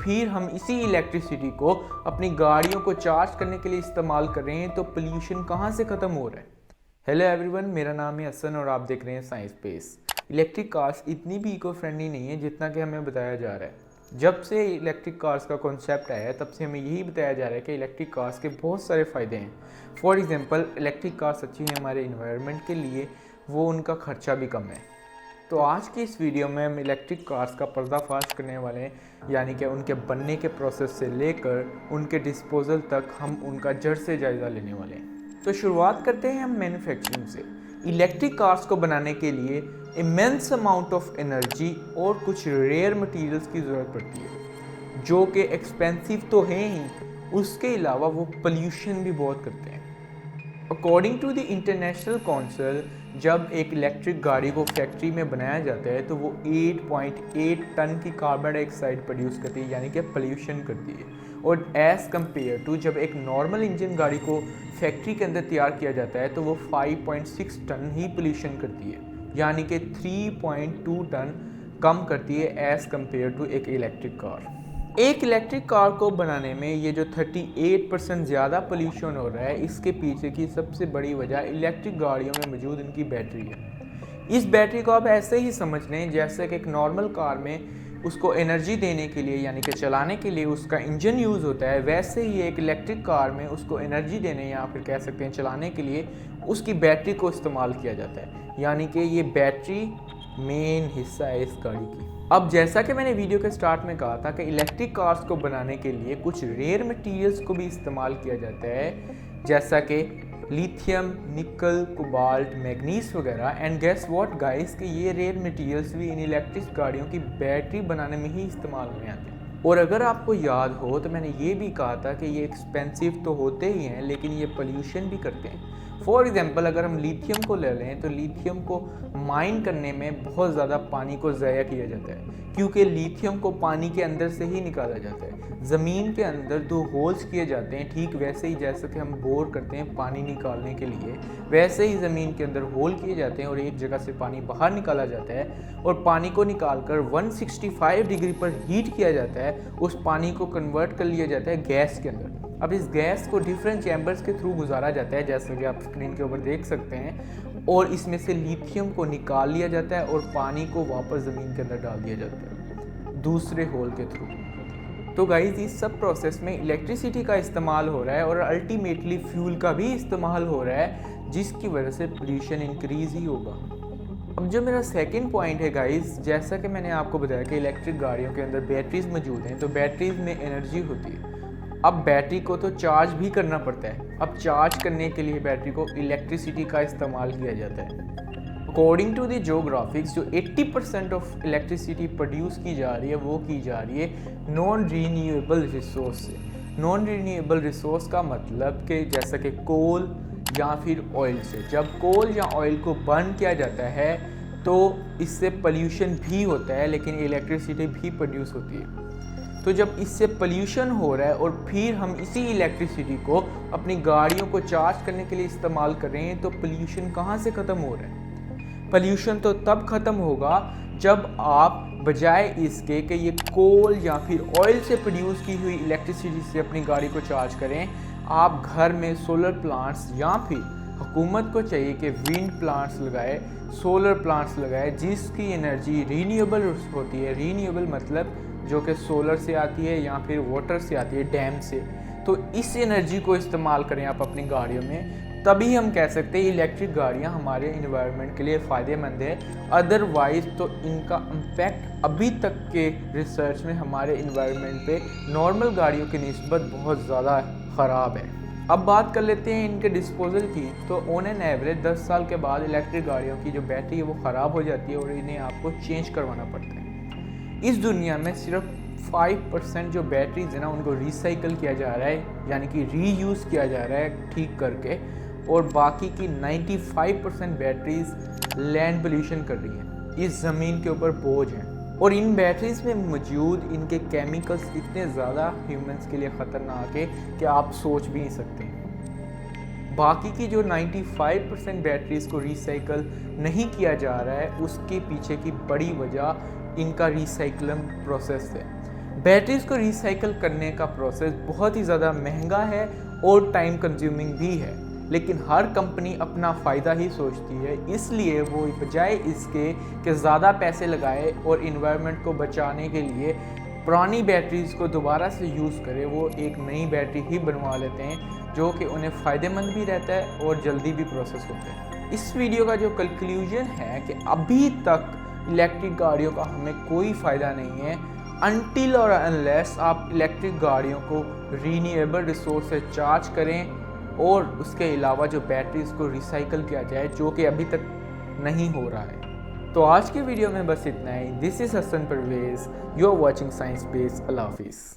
फिर हम इसी इलेक्ट्रिसिटी को अपनी गाड़ियों को चार्ज करने के लिए इस्तेमाल कर रहे हैं तो पोल्यूशन कहाँ से ख़त्म हो रहा है। हेलो एवरीवन, मेरा नाम है हसन और आप देख रहे हैं साइंस स्पेस। इलेक्ट्रिक कार्स इतनी भी इको फ्रेंडली नहीं है जितना कि हमें बताया जा रहा है। जब से इलेक्ट्रिक कार्स का कॉन्सेप्ट आया है तब से हमें यही बताया जा रहा है कि इलेक्ट्रिक कार्स के बहुत सारे फ़ायदे हैं। फॉर एग्जांपल, इलेक्ट्रिक कार्स अच्छी हैं हमारे इन्वायरमेंट के लिए, वो उनका खर्चा भी कम है। तो आज की इस वीडियो में हम इलेक्ट्रिक कार्स का पर्दाफाश करने वाले हैं, यानी कि उनके बनने के प्रोसेस से लेकर उनके डिस्पोजल तक हम उनका जड़ से जायज़ा लेने वाले हैं। तो शुरुआत करते हैं हम मैन्युफैक्चरिंग से। इलेक्ट्रिक कार्स को बनाने के लिए इमेंस अमाउंट ऑफ एनर्जी और कुछ रेयर मटेरियल्स की ज़रूरत पड़ती है, जो कि एक्सपेंसिव तो हैं ही, उसके अलावा वो पोल्यूशन भी बहुत करते हैं। According to the international council, जब एक इलेक्ट्रिक गाड़ी को फैक्ट्री में बनाया जाता है तो वो 8.8 टन की कार्बन डाइऑक्साइड प्रोड्यूस करती है, यानी कि पोल्यूशन करती है। और एज़ कम्पेयर टू जब एक नॉर्मल इंजन गाड़ी को फैक्ट्री के अंदर तैयार किया जाता है तो वो 5.6 टन ही पोल्यूशन करती है, यानी कि 3.2 टन कम करती है एज़ कम्पेयर टू एक इलेक्ट्रिक कार। एक इलेक्ट्रिक कार को बनाने में ये जो 38% ज़्यादा पोल्यूशन हो रहा है, इसके पीछे की सबसे बड़ी वजह इलेक्ट्रिक गाड़ियों में मौजूद इनकी बैटरी है। इस बैटरी को आप ऐसे ही समझ लें जैसे कि एक नॉर्मल कार में उसको एनर्जी देने के लिए, यानी कि चलाने के लिए उसका इंजन यूज़ होता है, वैसे ही एक इलेक्ट्रिक कार में उसको एनर्जी देने या फिर कह सकते हैं चलाने के लिए उसकी बैटरी को इस्तेमाल किया जाता है, यानी कि ये बैटरी मेन हिस्सा है इस गाड़ी की। अब जैसा कि मैंने वीडियो के स्टार्ट में कहा था कि इलेक्ट्रिक कार्स को बनाने के लिए कुछ रेयर मटेरियल्स को भी इस्तेमाल किया जाता है, जैसा कि लिथियम, निकल, कोबाल्ट, मैग्नीज वगैरह। एंड गेस व्हाट गाइस, कि ये रेयर मटेरियल्स भी इन इलेक्ट्रिक गाड़ियों की बैटरी बनाने में ही इस्तेमाल में आते हैं। और अगर आपको याद हो तो मैंने ये भी कहा था कि ये एक्सपेंसिव तो होते ही हैं लेकिन ये पोल्यूशन भी करते हैं। फॉर एग्जांपल, अगर हम लिथियम को ले लें तो लिथियम को माइन करने में बहुत ज़्यादा पानी को ज़ाया किया जाता है, क्योंकि लिथियम को पानी के अंदर से ही निकाला जाता है। ज़मीन के अंदर 2 होल्स किए जाते हैं, ठीक वैसे ही जैसे कि हम बोर करते हैं पानी निकालने के लिए, वैसे ही ज़मीन के अंदर होल किए जाते हैं और एक जगह से पानी बाहर निकाला जाता है और पानी को निकालकर 165 डिग्री पर हीट किया जाता है। उस पानी को कन्वर्ट कर लिया जाता है गैस के अंदर। अब इस गैस को डिफरेंट चैम्बर्स के थ्रू गुजारा जाता है, जैसे कि आप स्क्रीन के ऊपर देख सकते हैं, और इसमें से लिथियम को निकाल लिया जाता है और पानी को वापस ज़मीन के अंदर डाल दिया जाता है दूसरे होल के थ्रू। तो गाइस, इस सब प्रोसेस में इलेक्ट्रिसिटी का इस्तेमाल हो रहा है और अल्टीमेटली फ्यूल का भी इस्तेमाल हो रहा है, जिसकी वजह से पोल्यूशन इंक्रीज़ ही होगा। अब जो मेरा सेकंड पॉइंट है गाइस, जैसा कि मैंने आपको बताया कि इलेक्ट्रिक गाड़ियों के अंदर बैटरीज मौजूद हैं, तो बैटरीज में एनर्जी होती है। अब बैटरी को तो चार्ज भी करना पड़ता है। अब चार्ज करने के लिए बैटरी को इलेक्ट्रिसिटी का इस्तेमाल किया जाता है। अकॉर्डिंग टू द जियोग्राफिक्स, जो 80% ऑफ इलेक्ट्रिसिटी प्रोड्यूस की जा रही है वो की जा रही है नॉन रीन्यूएबल रिसोर्स से। नॉन रीन्यूएबल रिसोर्स का मतलब कि जैसा कि कोल या फिर ऑयल से। जब कोल या ऑयल को बर्न किया जाता है तो इससे पोल्यूशन भी होता है, लेकिन इलेक्ट्रिसिटी भी प्रोड्यूस होती है। तो जब इससे पोल्यूशन हो रहा है और फिर हम इसी इलेक्ट्रिसिटी को अपनी गाड़ियों को चार्ज करने के लिए इस्तेमाल कर रहे हैं तो पोल्यूशन कहाँ से ख़त्म हो रहा है। पोल्यूशन तो तब ख़त्म होगा जब आप बजाय इसके कि ये कोल या फिर ऑयल से प्रोड्यूस की हुई इलेक्ट्रिसिटी से अपनी गाड़ी को चार्ज करें, आप घर में सोलर प्लांट्स या फिर हुकूमत को चाहिए कि विंड प्लांट्स लगाए, सोलर प्लांट्स लगाए, जिसकी एनर्जी रीन्यूएबल होती है। रीन्यूएबल मतलब जो कि सोलर से आती है या फिर वाटर से आती है, डैम से। तो इस एनर्जी को इस्तेमाल करें आप अपनी गाड़ियों में, तभी हम कह सकते हैं इलेक्ट्रिक गाड़ियां हमारे इन्वायरमेंट के लिए फ़ायदेमंद है। अदरवाइज़ तो इनका इम्पैक्ट अभी तक के रिसर्च में हमारे इन्वायरमेंट पे नॉर्मल गाड़ियों की निस्बत बहुत ज़्यादा ख़राब है। अब बात कर लेते हैं इनके डिस्पोजल की। तो ऑन एन एवरेज 10 साल के बाद इलेक्ट्रिक गाड़ियों की जो बैटरी है वो ख़राब हो जाती है और इन्हें आपको चेंज करवाना पड़ता है। इस दुनिया में सिर्फ 5% जो बैटरीज है ना, उनको रिसाइकल किया जा रहा है, यानी कि रीयूज़ किया जा रहा है ठीक करके, और बाकी की 95% बैटरीज लैंड पोल्यूशन कर रही हैं, इस ज़मीन के ऊपर बोझ हैं। और इन बैटरीज में मौजूद इनके केमिकल्स इतने ज़्यादा ह्यूमंस के लिए ख़तरनाक है कि आप सोच भी नहीं सकते। बाकी की जो 95% बैटरीज को रिसाइकल नहीं किया जा रहा है, उसके पीछे की बड़ी वजह इनका रिसाइक्लिंग प्रोसेस है। बैटरीज को रिसाइकल करने का प्रोसेस बहुत ही ज़्यादा महंगा है और टाइम कंज्यूमिंग भी है, लेकिन हर कंपनी अपना फ़ायदा ही सोचती है, इसलिए वो बजाय इसके कि ज़्यादा पैसे लगाए और इन्वायरमेंट को बचाने के लिए पुरानी बैटरीज़ को दोबारा से यूज़ करें, वो एक नई बैटरी ही बनवा लेते हैं जो कि उन्हें फ़ायदेमंद भी रहता है और जल्दी भी प्रोसेस होते हैं। इस वीडियो का जो कंक्लूजन है कि अभी तक इलेक्ट्रिक गाड़ियों का हमें कोई फ़ायदा नहीं है अनटिल और अनलेस आप इलेक्ट्रिक गाड़ियों को रीन्यूएबल रिसोर्स से चार्ज करें और उसके अलावा जो बैटरीज़ को रिसाइकल किया जाए, जो कि अभी तक नहीं हो रहा है। तो आज की वीडियो में बस इतना ही। This is Hasan Parvez, you are watching science base. अल्लाह हाफिज़।